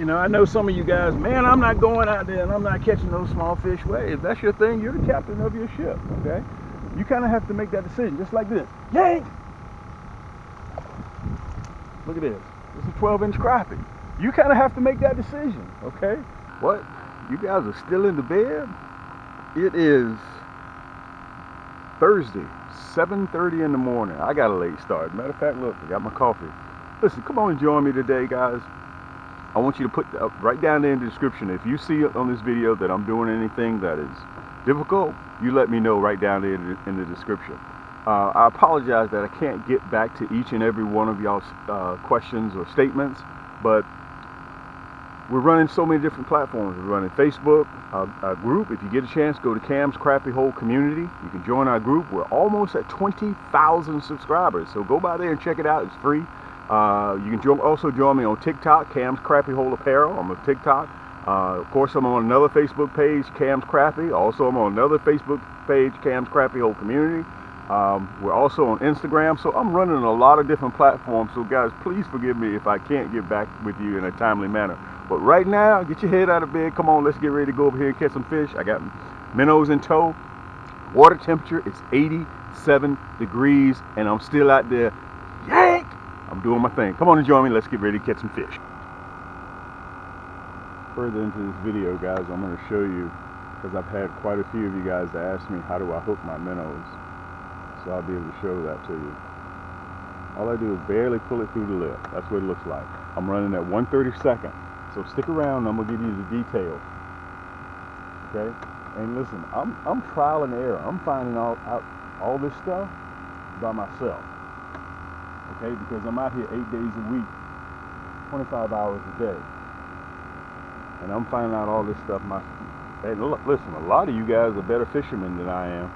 You know, I know some of you guys, man, I'm not going out there and I'm not catching those small fish waves. If that's your thing, you're the captain of your ship, okay? You kind of have to make that decision, just like this. Yaannk! Look at this. It's a 12-inch crappie. You kind of have to make that decision, okay? What? You guys are still in the bed? It is Thursday, 7:30 in the morning. I got a late start. Matter of fact, look, I got my coffee. Listen, come on and join me today, guys. I want you to put right down there in the description. If you see on this video that I'm doing anything that is difficult, you let me know right down there in the description. I apologize that I can't get back to each and every one of y'all's questions or statements, but we're running so many different platforms. We're running Facebook, our group. If you get a chance, go to Cam's Crappie Hole Community. You can join our group. We're almost at 20,000 subscribers, so go by there and check it out. It's free. You can also join me on TikTok, Cam's Crappie Hole Apparel. I'm on TikTok. Of course, I'm on another Facebook page, Cam's Crappie. Also, I'm on another Facebook page, Cam's Crappie Hole Community. We're also on Instagram. So I'm running a lot of different platforms. So guys, please forgive me if I can't get back with you in a timely manner. But right now, get your head out of bed. Come on, let's get ready to go over here and catch some fish. I got minnows in tow. Water temperature is 87 degrees, and I'm still out there. Yaannk! I'm doing my thing. Come on and join me. Let's get ready to catch some fish. Further into this video, guys, I'm going to show you, because I've had quite a few of you guys that ask me, how do I hook my minnows? So I'll be able to show that to you. All I do is barely pull it through the lip. That's what it looks like. I'm running at 1/32. So stick around. I'm going to give you the details. Okay? And listen, I'm trial and error. I'm finding out all this stuff by myself. Okay, because I'm out here 8 days a week, 25 hours a day, and I'm finding out all this stuff and listen, a lot of you guys are better fishermen than I am,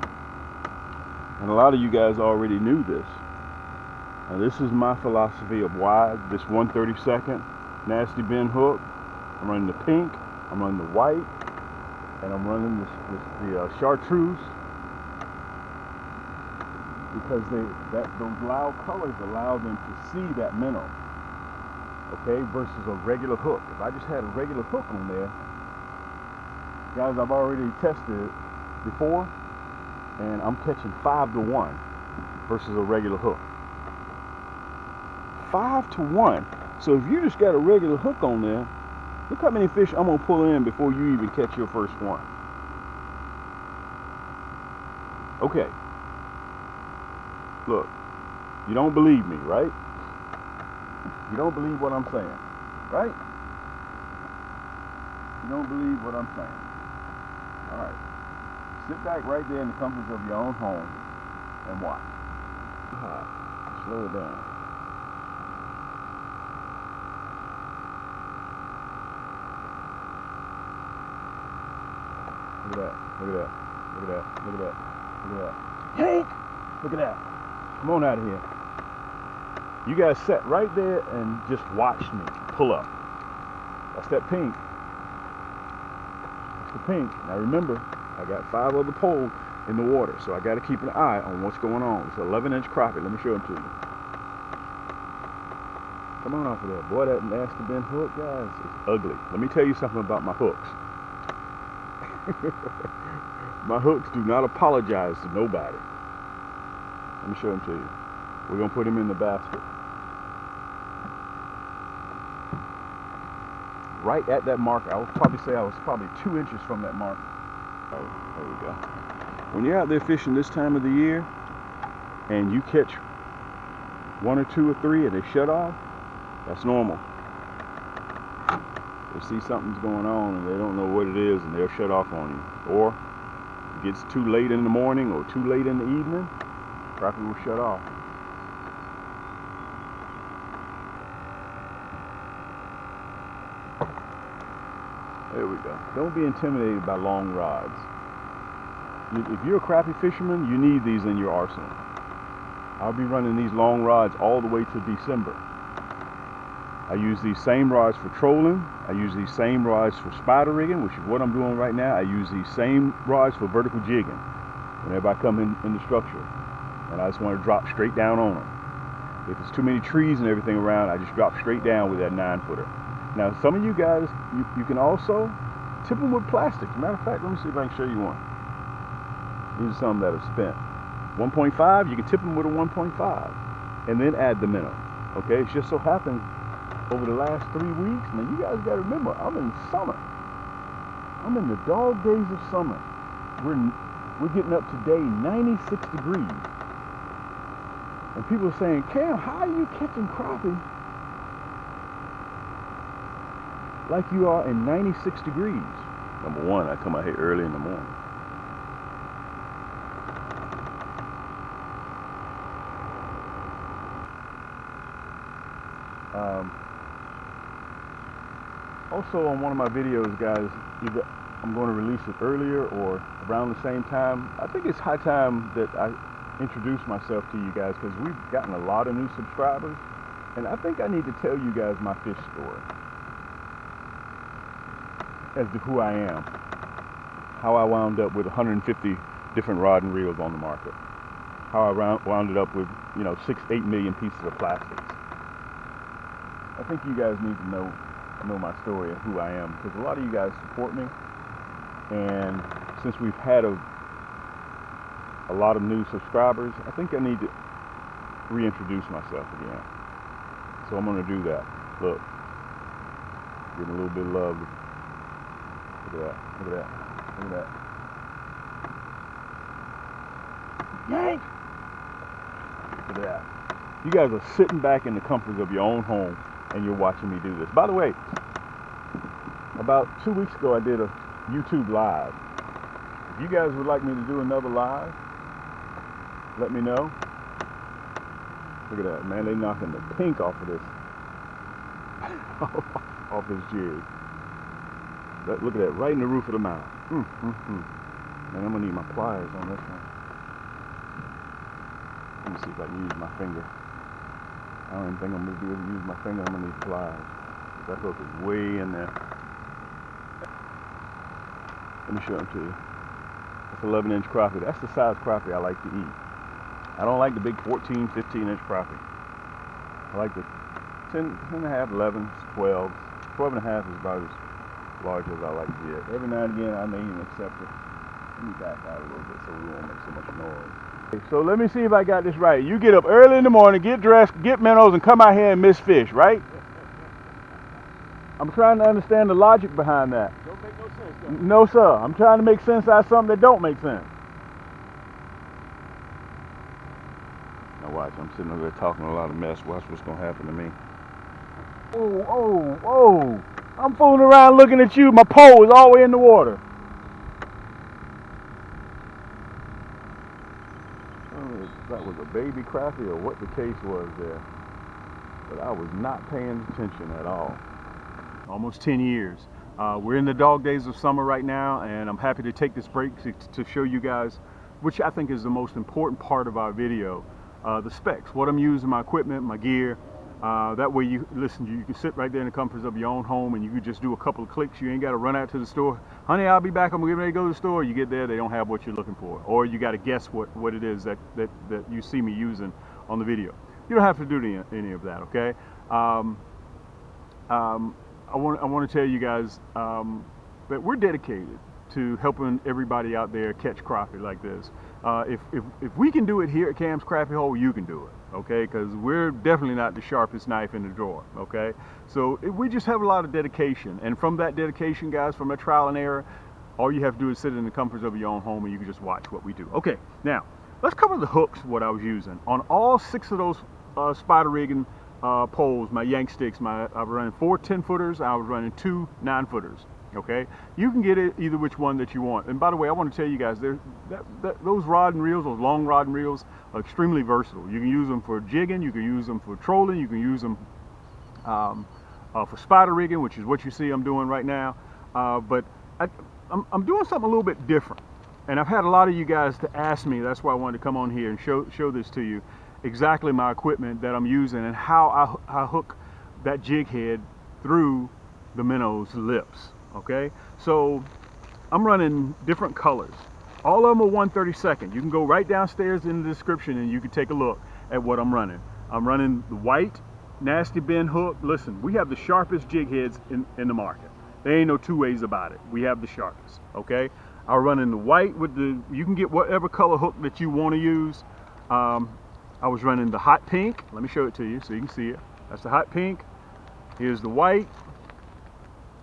and a lot of you guys already knew this. And this is my philosophy of why this 1/32 nasty bend hook. I'm running the pink, I'm running the white, and I'm running the Chartreuse. Because those loud colors allow them to see that minnow, okay, versus a regular hook. If I just had a regular hook on there, guys, I've already tested it before, and I'm catching 5 to 1 versus a regular hook. 5 to 1. So if you just got a regular hook on there, look how many fish I'm gonna pull in before you even catch your first one. Okay. Look, you don't believe me, right? You don't believe what I'm saying, right? You don't believe what I'm saying. All right. Sit back right there in the comforts of your own home and watch. Slow it down. Look at that. Look at that. Look at that. Look at that. Look at that. Yaannk! Look at that. Come on out of here. You guys sat right there and just watched me pull up. That's that pink. That's the pink. Now remember, I got 5 other poles in the water, so I got to keep an eye on what's going on. It's an 11-inch crappie. Let me show them to you. Come on off of there. Boy, that nasty bend hook, guys, it's ugly. Let me tell you something about my hooks. My hooks do not apologize to nobody. Let me show them to you. We're going to put him in the basket. Right at that marker. I would probably say I was probably 2 inches from that marker. Oh, there we go. When you're out there fishing this time of the year and you catch 1 or 2 or 3 and they shut off, that's normal. They see something's going on and they don't know what it is and they'll shut off on you. Or it gets too late in the morning or too late in the evening, crappie will shut off. There we go. Don't be intimidated by long rods. If you're a crappie fisherman, you need these in your arsenal. I'll be running these long rods all the way to December. I use these same rods for trolling. I use these same rods for spider rigging, which is what I'm doing right now. I use these same rods for vertical jigging whenever I come in the structure. And I just want to drop straight down on them. If there's too many trees and everything around, I just drop straight down with that 9-footer. Now, some of you guys, you can also tip them with plastics. Matter of fact, let me see if I can show you one. These are some that are spent. 1.5, you can tip them with a 1.5 and then add the minnow. Okay, it just so happens over the last 3 weeks, now you guys gotta remember, I'm in summer. I'm in the dog days of summer. We're getting up today 96 degrees. And people are saying, Cam, how are you catching crappie like you are in 96 degrees? Number one, I come out here early in the morning. Also on one of my videos, guys, either I'm going to release it earlier or around the same time. I think it's high time that I introduce myself to you guys because we've gotten a lot of new subscribers, and I think I need to tell you guys my fish story as to who I am, how I wound up with 150 different rod and reels on the market, how I wound up with 6-8 million pieces of plastics. I think you guys need to know my story and who I am, because a lot of you guys support me, and since we've had a lot of new subscribers, I think I need to reintroduce myself again. So I'm going to do that. Look, getting a little bit of love. Look at that. Look at that. Look at that. Yaannk! Look at that. You guys are sitting back in the comforts of your own home and you're watching me do this. By the way, about 2 weeks ago I did a YouTube live. If you guys would like me to do another live, let me know. Look at that, man. They knocking the pink off of this off this jig. Look at that, right in the roof of the mouth. Man, I'm gonna need my pliers on this one. Let me see if I can use my finger. I don't even think I'm going to be able to use my finger. I'm going to need pliers. That hook is way in there. Let me show them to you. That's 11-inch crappie. That's the size crappie I like to eat. I don't like the big 14, 15-inch crappie. I like the 10 and a half, 11, 12. 12 and a half is about as large as I like to get. Every now and again, I may even accept it. Let me back out a little bit so we won't make so much noise. So let me see if I got this right. You get up early in the morning, get dressed, get minnows, and come out here and miss fish, right? I'm trying to understand the logic behind that. Don't make no sense, though. No, sir. I'm trying to make sense out of something that don't make sense. Now watch, I'm sitting over there talking a lot of mess. Watch what's going to happen to me. Oh. I'm fooling around looking at you. My pole is all the way in the water. That was a baby crappie or what the case was there, but I was not paying attention at all. Almost 10 years. We're in the dog days of summer right now, and I'm happy to take this break to show you guys, which I think is the most important part of our video, the specs, what I'm using, my equipment, my gear. That way you can sit right there in the comforts of your own home and you can just do a couple of clicks. You ain't got to run out to the store. Honey, I'll be back. I'm getting ready to go to the store. You get there, they don't have what you're looking for. Or you got to guess what it is that you see me using on the video. You don't have to do any of that, okay? I want to tell you guys that we're dedicated to helping everybody out there catch crappie like this. If we can do it here at Cam's Crappie Hole, you can do it. Okay, because we're definitely not the sharpest knife in the drawer. Okay, so we just have a lot of dedication, and from that dedication, guys, from a trial and error, all you have to do is sit in the comforts of your own home and you can just watch what we do. Okay, now let's cover the hooks. What I was using on all 6 of those spider rigging poles, my Yaannk sticks. I was running 4 10-footers. I was running 2 9-footers. Okay, you can get it either which one that you want. And by the way, I want to tell you guys, those rod and reels, those long rod and reels, are extremely versatile. You can use them for jigging, you can use them for trolling, you can use them for spider rigging, which is what you see I'm doing right now. But I'm doing something a little bit different, and I've had a lot of you guys to ask me. That's why I wanted to come on here and show this to you, exactly my equipment that I'm using and how I hook that jig head through the minnow's lips. Okay, so I'm running different colors. All of them are 1/32. You can go right downstairs in the description and you can take a look at what I'm running. I'm running the white, nasty bend hook. Listen, we have the sharpest jig heads in the market. There ain't no two ways about it. We have the sharpest, okay? I'm running the white with the, you can get whatever color hook that you want to use. I was running the hot pink. Let me show it to you so you can see it. That's the hot pink. Here's the white.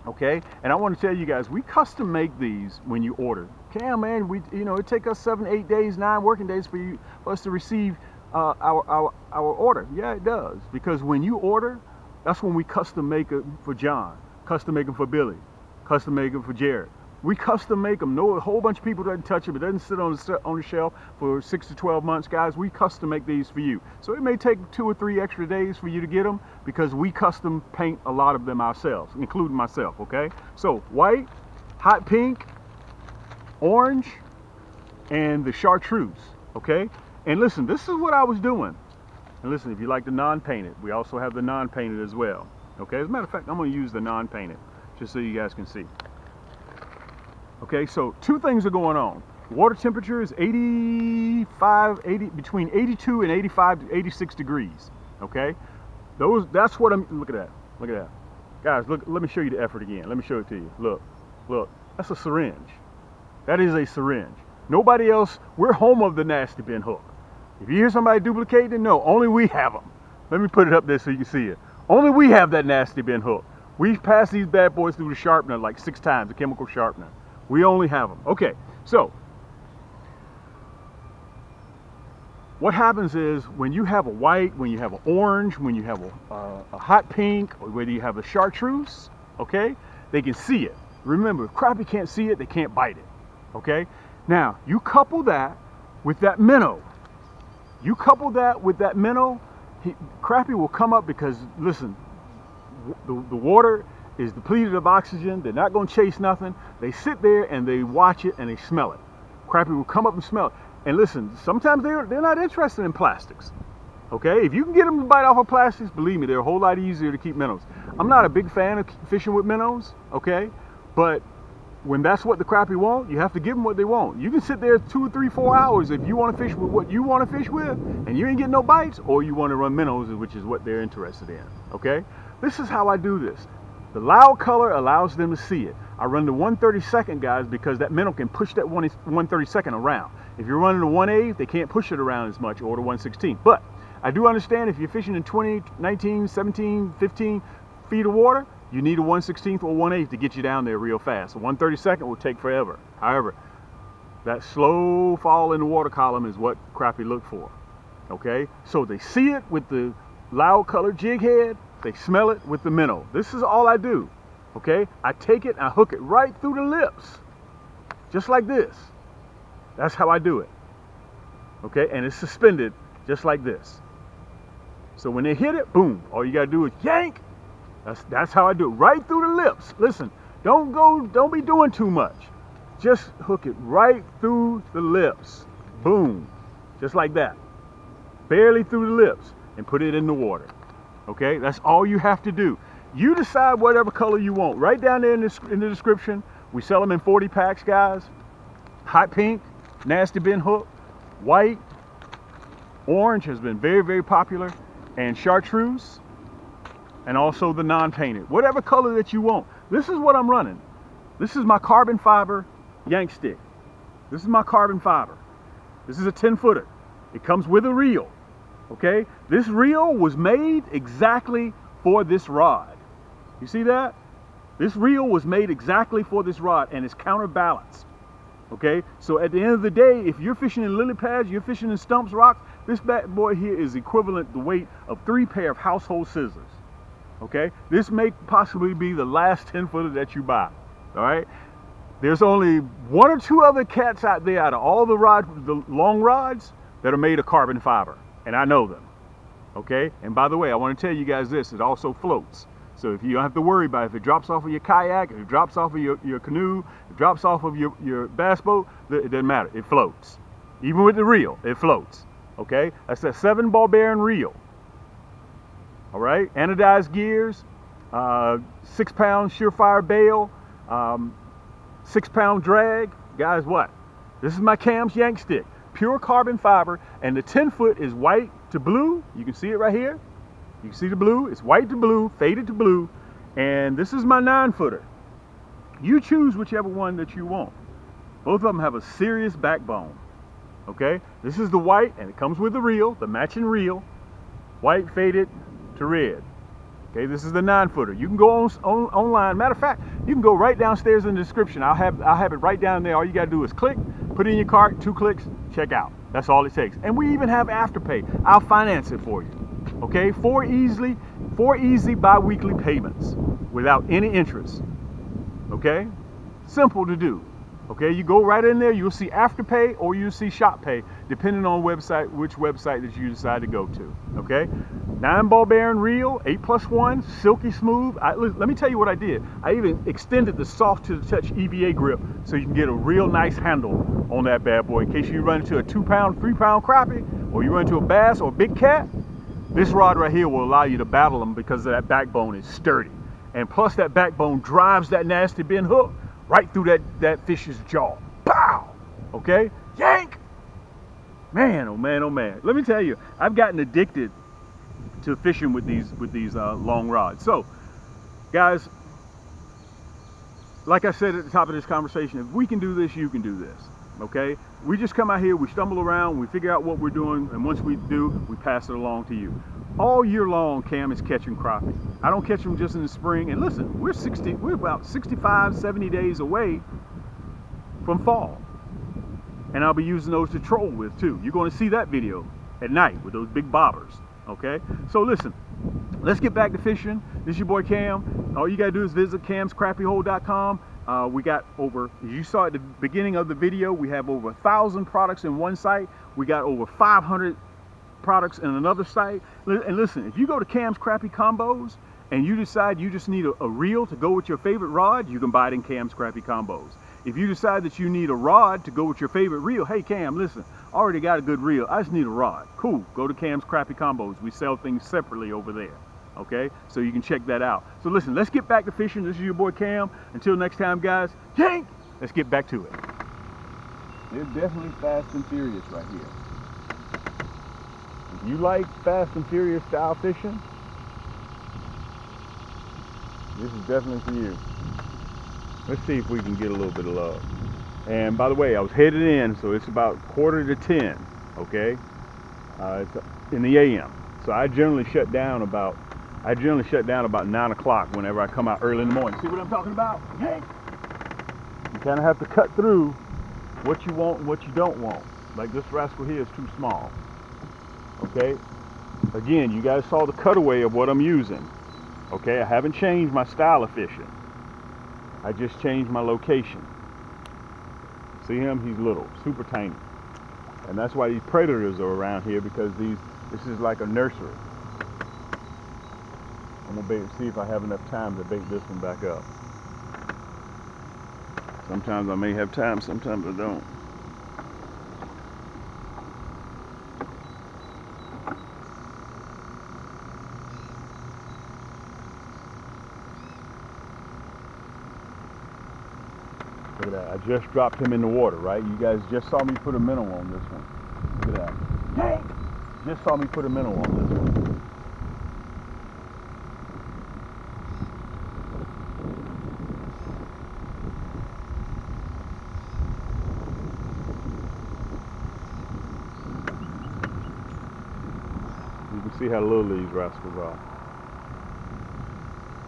Okay, and I want to tell you guys, we custom make these when you order. Cam, man, it take us 7, 8 days, 9 working days for us to receive our order. Yeah, it does, because when you order, that's when we custom make it for John, custom make them for Billy, custom make them for Jared. We custom make them. No, a whole bunch of people doesn't touch them. It doesn't sit on the shelf for 6 to 12 months, guys. We custom make these for you. So it may take 2 or 3 extra days for you to get them because we custom paint a lot of them ourselves, including myself, okay? So white, hot pink, orange, and the Chartreuse, okay? And listen, this is what I was doing. And listen, if you like the non-painted, we also have the non-painted as well, okay? As a matter of fact, I'm going to use the non-painted just so you guys can see. Okay, so 2 things are going on. Water temperature is between 82 and 85 to 86 degrees. Okay, that's what I'm. Look at that, guys. Look, let me show you the effort again. Let me show it to you. Look. That's a syringe. That is a syringe. Nobody else. We're home of the nasty bend hook. If you hear somebody duplicating, no, only we have them. Let me put it up there so you can see it. Only we have that nasty bend hook. We've passed these bad boys through the sharpener like 6 times, the chemical sharpener. We only have them. Okay, so what happens is when you have a white, when you have an orange, when you have a hot pink, or whether you have a chartreuse, okay, they can see it. Remember, if Crappie can't see it, they can't bite it. Okay, now you couple that with that minnow. Crappie will come up because, listen, the water is depleted of oxygen. They're not going to chase nothing. They sit there and they watch it and they smell it. Crappie will come up and smell it. And listen, sometimes they're not interested in plastics. Okay, if you can get them to bite off of plastics, believe me, they're a whole lot easier to keep minnows. I'm not a big fan of fishing with minnows, okay, but when that's what the crappie want, you have to give them what they want. You can sit there 2 or 3, 4 hours if you want to fish with what you want to fish with and you ain't getting no bites, or you want to run minnows, which is what they're interested in. Okay, this is how I do this. The loud color allows them to see it. I run the 1/32, guys, because that minnow can push that 1/32 around. If you're running the 1/8, they can't push it around as much, or the 1/16. But I do understand if you're fishing in 20, 19, 17, 15 feet of water, you need a 1/16 or 1/8 to get you down there real fast. A 1/32 will take forever. However, that slow fall in the water column is what crappie look for. Okay, so they see it with the loud colored jig head. They smell it with the minnow. This is all I do. Okay, I take it and I hook it right through the lips, just like this. That's how I do it. Okay, and it's suspended just like this. So when they hit it, boom, all you gotta do is yank. That's how I do it, right through the lips. Listen, don't be doing too much. Just hook it right through the lips. Boom, just like that. Barely through the lips, and put it in the water. Okay, that's all you have to do. You decide whatever color you want. Right down there in the description, we sell them in 40 packs, guys. Hot pink, nasty bend hook, white, orange has been very, very popular, and chartreuse, and also the non-painted. Whatever color that you want. This is what I'm running. This is my carbon fiber Yaannk stick. This is my carbon fiber. This is a 10-footer. It comes with a reel. Okay, this reel was made exactly for this rod. You see that? This reel was made exactly for this rod, and it's counterbalanced. Okay, so at the end of the day, if you're fishing in lily pads, you're fishing in stumps, rocks, this bad boy here is equivalent to the weight of 3 pair of household scissors. Okay, this may possibly be the last 10-footer that you buy. All right, there's only 1 or 2 other cats out there out of all the long rods that are made of carbon fiber. And I know them, okay? And by the way, I want to tell you guys this, it also floats. So if you don't have to worry about it, if it drops off of your kayak, if it drops off of your canoe, if it drops off of your bass boat, it doesn't matter, it floats. Even with the reel, it floats, okay? That's that 7-ball bearing reel, all right? Anodized gears, 6-pound surefire bail, 6-pound drag. Guys, what? This is my Cam's Yaannk stick. Pure carbon fiber, and the 10-foot is white to blue. You can see it right here. You can see the blue. It's white to blue, faded to blue. And this is my 9-footer. You choose whichever one that you want. Both of them have a serious backbone. Okay? This is the white, and it comes with the reel, the matching reel. White faded to red. Okay, this is the 9-footer. You can go online. Matter of fact, you can go right downstairs in the description. I'll have it right down there. All you gotta do is click, put it in your cart, 2 clicks, check out. That's all it takes. And we even have Afterpay. I'll finance it for you. Okay, 4 easy bi-weekly payments without any interest. Okay, simple to do. Okay, you go right in there, you'll see Afterpay or you'll see ShopPay, depending on which website that you decide to go to. Okay, 9-ball bearing reel, 8+1, silky smooth. Let me tell you what I did. I even extended the soft to the touch EVA grip so you can get a real nice handle on that bad boy in case you run into a 2-pound, 3-pound crappie, or you run into a bass or a big cat. This rod right here will allow you to battle them because that backbone is sturdy. And plus that backbone drives that nasty bend hook right through that fish's jaw. Pow! Okay? Yank! Man, oh man, oh man. Let me tell you, I've gotten addicted to fishing with these long rods. So, guys, like I said at the top of this conversation, if we can do this, you can do this. Okay? We just come out here, we stumble around, we figure out what we're doing, and once we do, we pass it along to you. All year long, Cam is catching crappie. I don't catch them just in the spring. And listen, we're about 65, 70 days away from fall. And I'll be using those to troll with too. You're going to see that video at night with those big bobbers. Okay? So listen, let's get back to fishing. This is your boy Cam. All you got to do is visit camscrappiehole.com. We got over, as you saw at the beginning of the video, we have over 1,000 products in one site. We got over 500 products in another site. And listen, if you go to Cam's Crappie Combos and you decide you just need a reel to go with your favorite rod, you can buy it in Cam's Crappie Combos. If you decide that you need a rod to go with your favorite reel, hey Cam, listen, I already got a good reel, I just need a rod. Cool, go to Cam's Crappie Combos. We sell things separately over there. Okay, so you can check that out. So listen, let's get back to fishing. This is your boy Cam. Until next time, guys, yank! Let's get back to it. They're definitely fast and furious right here. If you like fast and furious style fishing, this is definitely for you. Let's see if we can get a little bit of love. And by the way, I was headed in, so it's about 9:45, okay? It's in the AM. So I generally shut down about 9 o'clock whenever I come out early in the morning. See what I'm talking about? Hey! You kind of have to cut through what you want and what you don't want. Like this rascal here is too small. Okay? Again, you guys saw the cutaway of what I'm using. Okay? I haven't changed my style of fishing. I just changed my location. See him? He's little, super tiny. And that's why these predators are around here, because this is like a nursery. I'm gonna see if I have enough time to bait this one back up. Sometimes I may have time, sometimes I don't. Look at that, I just dropped him in the water, right? You guys just saw me put a minnow on this one. Look at that. Yank! Just saw me put a minnow on this one. You can see how little these rascals are.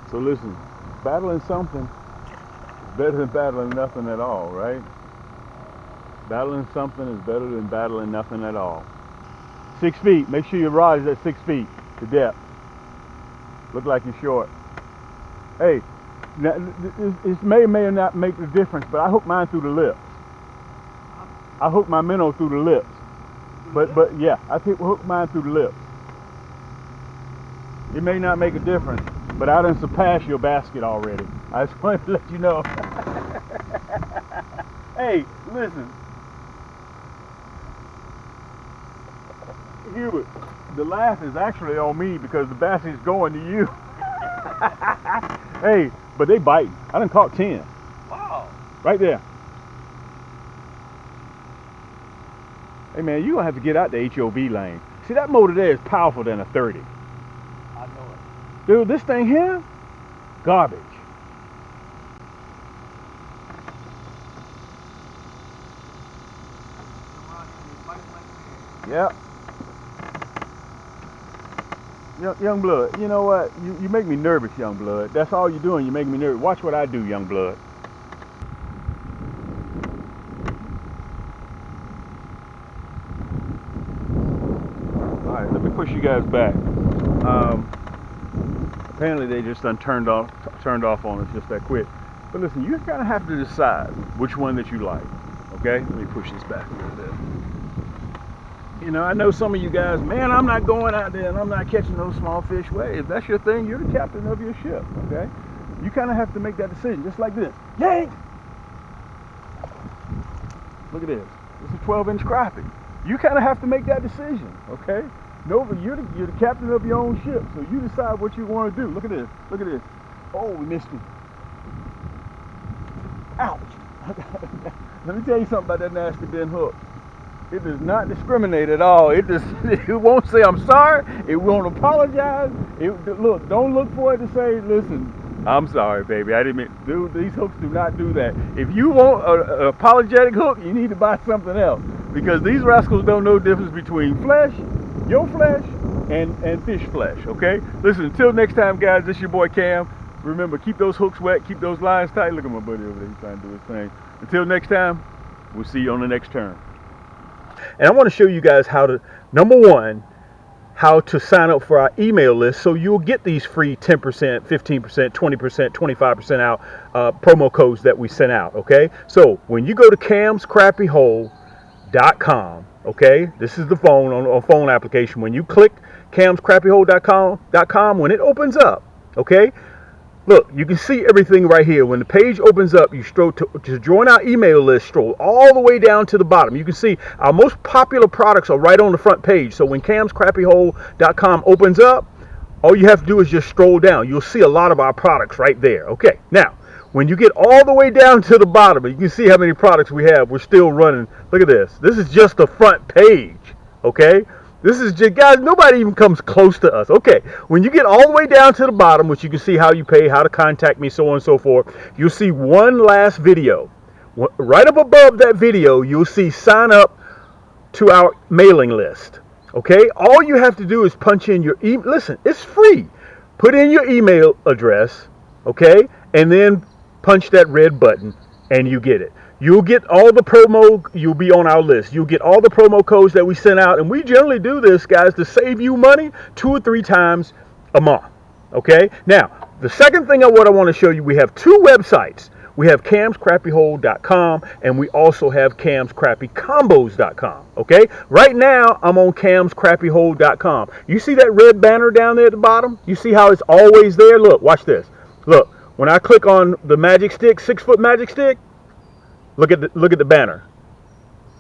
So listen, battling something is better than battling nothing at all, right? Battling something is better than battling nothing at all. 6 feet. Make sure your rod is at 6 feet to depth. Look like you're short. Hey, it may or may not make a difference, but I hook mine through the lips. I hook my minnow through the lips. But yeah, I hook mine through the lips. It may not make a difference, but I done surpassed your basket already. I just wanted to let you know. Hey, listen. Hubert, the laugh is actually on me because the bass is going to you. Hey, but they biting. I done caught 10. Wow. Right there. Hey man, you gonna have to get out the HOV lane. See, that motor there is powerful than a 30. I Dude, this thing here, garbage. Yep. Young blood, you know what? You make me nervous, young blood. That's all you're doing. You make me nervous. Watch what I do, young blood. All right, let me push you guys back. Apparently they just done turned off on us just that quick. But listen, you kind of have to decide which one that you like. Okay, let me push this back a little bit. You know, I know some of you guys, man, I'm not going out there and I'm not catching those small fish waves. If that's your thing, you're the captain of your ship, okay? You kind of have to make that decision, just like this. Yaannk! Look at this. This is a 12-inch crappie. You kind of have to make that decision, okay? No, you're the captain of your own ship, so you decide what you want to do. Look at this. Look at this. Oh, we missed him. Ouch. Let me tell you something about that nasty bent hook. It does not discriminate at all. It won't say I'm sorry. It won't apologize. Look, don't look for it to say, listen, I'm sorry, baby. I didn't mean, dude, these hooks do not do that. If you want an apologetic hook, you need to buy something else, because these rascals don't know the difference between flesh, your flesh, and fish flesh, okay? Listen, until next time, guys, this is your boy Cam. Remember, keep those hooks wet, keep those lines tight. Look at my buddy over there, he's trying to do his thing. Until next time, we'll see you on the next turn. And I want to show you guys how to, number one, how to sign up for our email list so you'll get these free 10%, 15%, 20%, 25% out promo codes that we sent out, okay? So when you go to camscrappyhole.com, okay? This is the phone on phone application. When you click camscrappyhole.com, when it opens up, okay? Look, you can see everything right here. When the page opens up, you stroll to join our email list, stroll all the way down to the bottom. You can see our most popular products are right on the front page. So when camscrappyhole.com opens up, all you have to do is just stroll down. You'll see a lot of our products right there. Okay, now, when you get all the way down to the bottom, you can see how many products we have. We're still running. Look at this. This is just the front page, okay? This is just, guys, nobody even comes close to us. Okay, when you get all the way down to the bottom, which you can see how you pay, how to contact me, so on and so forth, you'll see one last video. Right up above that video, you'll see sign up to our mailing list. Okay, all you have to do is punch in your email. Listen, it's free. Put in your email address, okay, and then punch that red button, and you get it. You'll get all the promo, you'll be on our list. You'll get all the promo codes that we send out. And we generally do this, guys, to save you money 2 or 3 times a month. Okay? Now, the second thing what I want to show you, we have 2 websites. We have camscrappyhole.com and we also have camscrappycombos.com. Okay? Right now, I'm on camscrappyhole.com. You see that red banner down there at the bottom? You see how it's always there? Look, watch this. Look, when I click on the magic stick, 6-foot magic stick, look at the banner.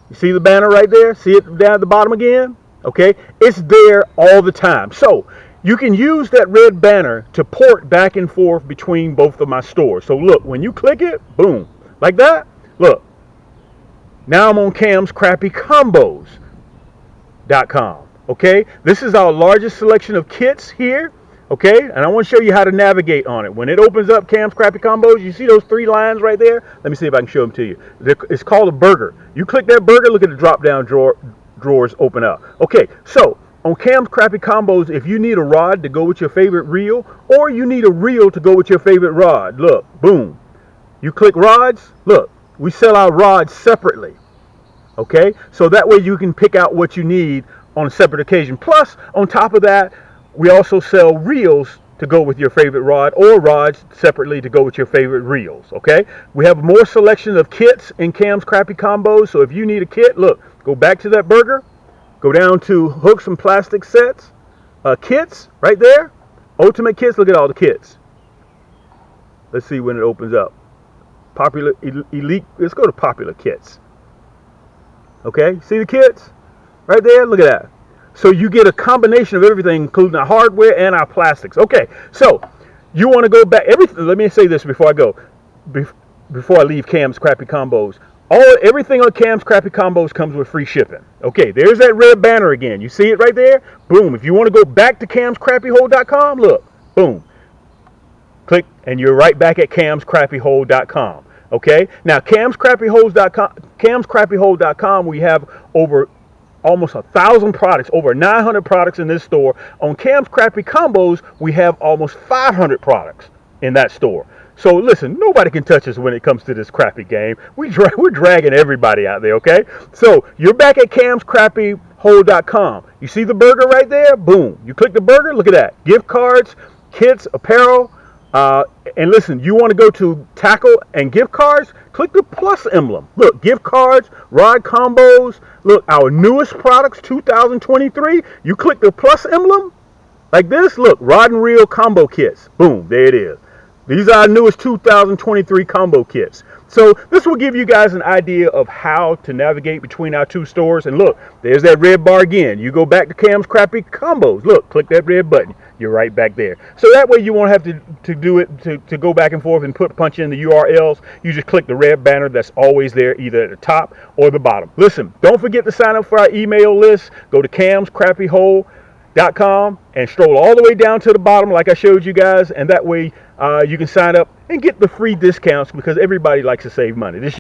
You see the banner right there? See it down at the bottom again? Okay, it's there all the time. So you can use that red banner to port back and forth between both of my stores. So look, when you click it, boom, like that. Look, now I'm on camscrappycombos.com. Okay, this is our largest selection of kits here. Okay, and I want to show you how to navigate on it. When it opens up Cam's Crappy Combos, you see those 3 lines right there? Let me see if I can show them to you. It's called a burger. You click that burger, look at the drop-down drawers open up. Okay, so on Cam's Crappy Combos, if you need a rod to go with your favorite reel, or you need a reel to go with your favorite rod, look, boom. You click rods, look, we sell our rods separately. Okay, so that way you can pick out what you need on a separate occasion. Plus, on top of that, we also sell reels to go with your favorite rod, or rods separately to go with your favorite reels, okay? We have more selection of kits in Cam's Crappy Combos, so if you need a kit, look, go back to that burger, go down to hooks and plastic sets, kits, right there, ultimate kits, look at all the kits. Let's see when it opens up. Popular, elite, let's go to popular kits. Okay, see the kits? Right there, look at that. So you get a combination of everything, including our hardware and our plastics. Okay, so you want to go back. Let me say this before I go. Before I leave Cam's Crappy Combos. Everything on Cam's Crappy Combos comes with free shipping. Okay, there's that red banner again. You see it right there? Boom. If you want to go back to camscrappyhole.com, look, Boom. Click, and you're right back at camscrappyhole.com. Okay. Now, camscrappyhole.com, we have over almost 1,000 products, over 900 products in this store. On Cam's Crappy Combos, we have almost 500 products in that store. So listen, nobody can touch us when it comes to this crappy game. We're dragging everybody out there, okay? So you're back at camscrappyhole.com. You see the burger right there? Boom. You click the burger, look at that. Gift cards, kits, apparel. And listen, you want to go to tackle and gift cards? Click the plus emblem. Look, gift cards, rod combos. Look, our newest products, 2023. You click the plus emblem like this. Look, rod and reel combo kits. Boom, there it is. These are our newest 2023 combo kits. So this will give you guys an idea of how to navigate between our two stores. And look, there's that red bar again. You go back to Cam's Crappy Combos. Look, click that red button. You're right back there. So that way you won't have to do it to go back and forth and punch in the URLs. You just click the red banner that's always there, either at the top or the bottom. Listen, don't forget to sign up for our email list. Go to camscrappyhole.com and stroll all the way down to the bottom like I showed you guys, and that way you can sign up and get the free discounts because everybody likes to save money.